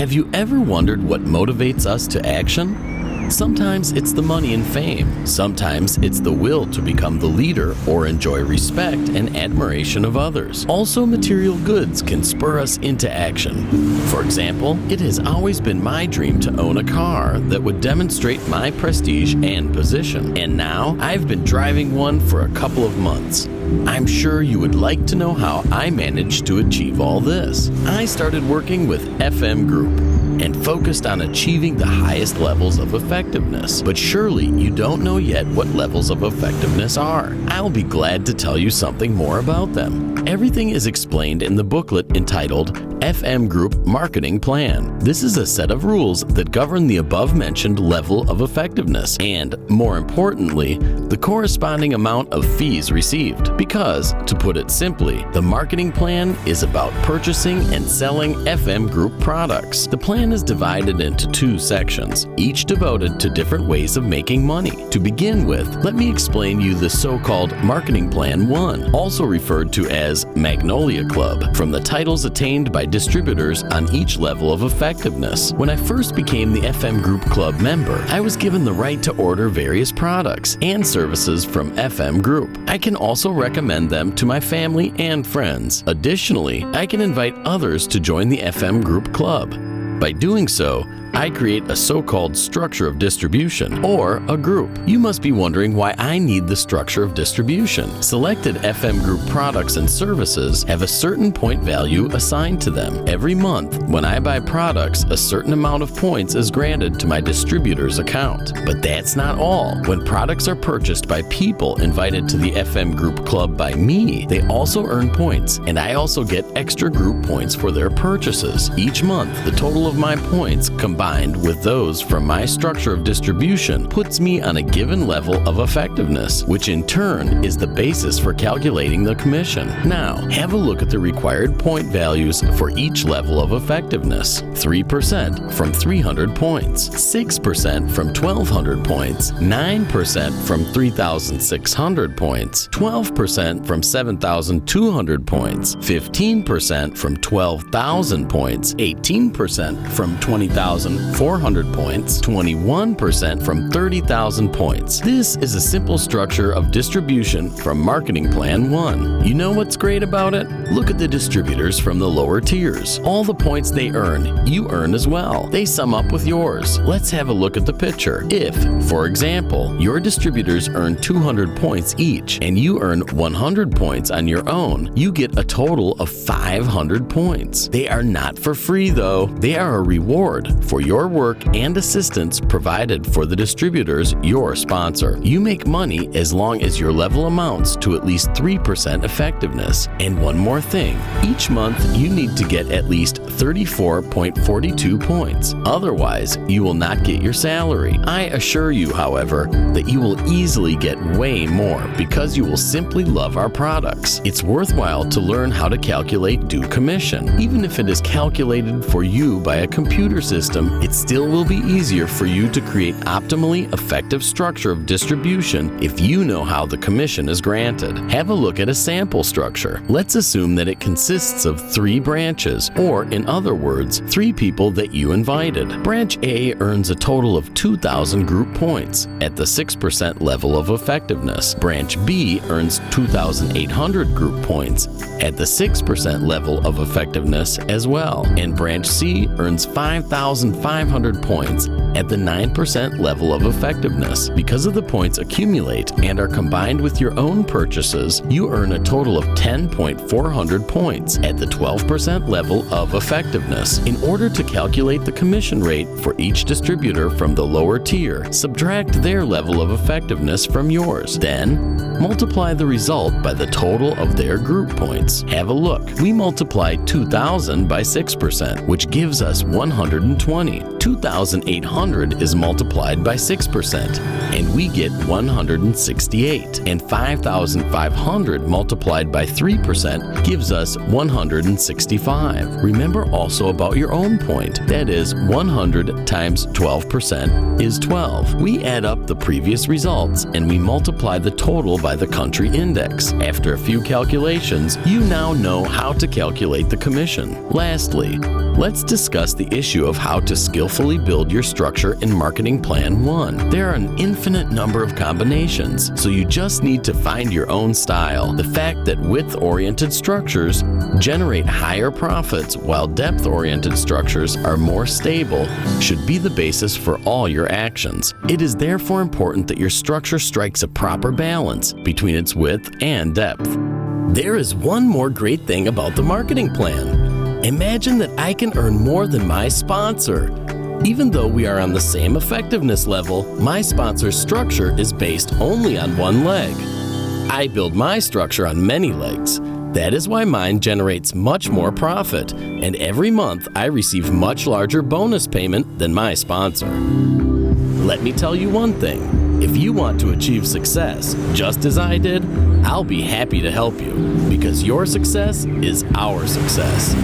Have you ever wondered what motivates us to action? Sometimes it's the money and fame. Sometimes it's the will to become the leader or enjoy respect and admiration of others. Also, material goods can spur us into action. For example, it has always been my dream to own a car that would demonstrate my prestige and position. And now, I've been driving one for a couple of months. I'm sure you would like to know how I managed to achieve all this. I started working with FM Group and focused on achieving the highest levels of effectiveness. But surely you don't know yet what levels of effectiveness are. I'll be glad to tell you something more about them. Everything is explained in the booklet entitled FM Group Marketing Plan. This is a set of rules that govern the above-mentioned level of effectiveness and, more importantly, the corresponding amount of fees received. Because, to put it simply, the marketing plan is about purchasing and selling FM Group products. The plan is divided into two sections, each devoted to different ways of making money. To begin with, let me explain you the so-called Marketing Plan 1, also referred to as Magnolia Club, from the titles attained by distributors on each level of effectiveness. When I first became the FM Group Club member, I was given the right to order various products and services from FM Group. I can also recommend them to my family and friends. Additionally, I can invite others to join the FM Group Club. By doing so, I create a so-called structure of distribution, or a group. You must be wondering why I need the structure of distribution. Selected FM Group products and services have a certain point value assigned to them. Every month, when I buy products, a certain amount of points is granted to my distributor's account. But that's not all. When products are purchased by people invited to the FM Group Club by me, they also earn points, and I also get extra group points for their purchases. Each month, the total of my points combined with those from my structure of distribution puts me on a given level of effectiveness, which in turn is the basis for calculating the commission. Now, have a look at the required point values for each level of effectiveness. 3% from 300 points, 6% from 1,200 points, 9% from 3,600 points, 12% from 7,200 points, 15% from 12,000 points, 18% from 20,400 points, 21% from 30,000 points. This is a simple structure of distribution from Marketing Plan 1. You know what's great about it? Look at the distributors from the lower tiers. All the points they earn, you earn as well. They sum up with yours. Let's have a look at the picture. If, for example, your distributors earn 200 points each and you earn 100 points on your own, you get a total of 500 points. They are not for free though. They are a reward for your work and assistance provided for the distributors, your sponsor. You make money as long as your level amounts to at least 3% effectiveness. And one more thing, each month you need to get at least 34.42 points. Otherwise, you will not get your salary. I assure you, however, that you will easily get way more because you will simply love our products. It's worthwhile to learn how to calculate due commission. Even if it is calculated for you by a computer system, it still will be easier for you to create optimally effective structure of distribution if you know how the commission is granted. Have a look at a sample structure. Let's assume that it consists of 3 branches, or in other words, 3 people that you invited. Branch A earns a total of 2,000 group points at the 6% level of effectiveness. Branch B earns 2,800 group points at the 6% level of effectiveness as well. And Branch C earns 5,500 points at the 9% level of effectiveness. Because of the points accumulate and are combined with your own purchases, you earn a total of 10,400 points at the 12% level of effectiveness. In order to calculate the commission rate for each distributor from the lower tier, subtract their level of effectiveness from yours. Then, multiply the result by the total of their group points. Have a look. We multiply 2,000 by 6%, which gives us 120. 2,800 is multiplied by 6%, and we get 168. And 5,500 multiplied by 3% gives us 165. Remember also about your own point. That is, 100 times 12% is 12. We add up the previous results, and we multiply the total by the country index. After a few calculations, you now know how to calculate the commission. Lastly, let's discuss the issue of how to skillfully build your structure in Marketing Plan 1. There are an infinite number of combinations, so you just need to find your own style. The fact that width-oriented structures generate higher profits while depth-oriented structures are more stable should be the basis for all your actions. It is therefore important that your structure strikes a proper balance between its width and depth. There is one more great thing about the marketing plan. Imagine that I can earn more than my sponsor. Even though we are on the same effectiveness level, my sponsor's structure is based only on one leg. I build my structure on many legs. That is why mine generates much more profit, and every month I receive much larger bonus payment than my sponsor. Let me tell you one thing. If you want to achieve success, just as I did, I'll be happy to help you, because your success is our success.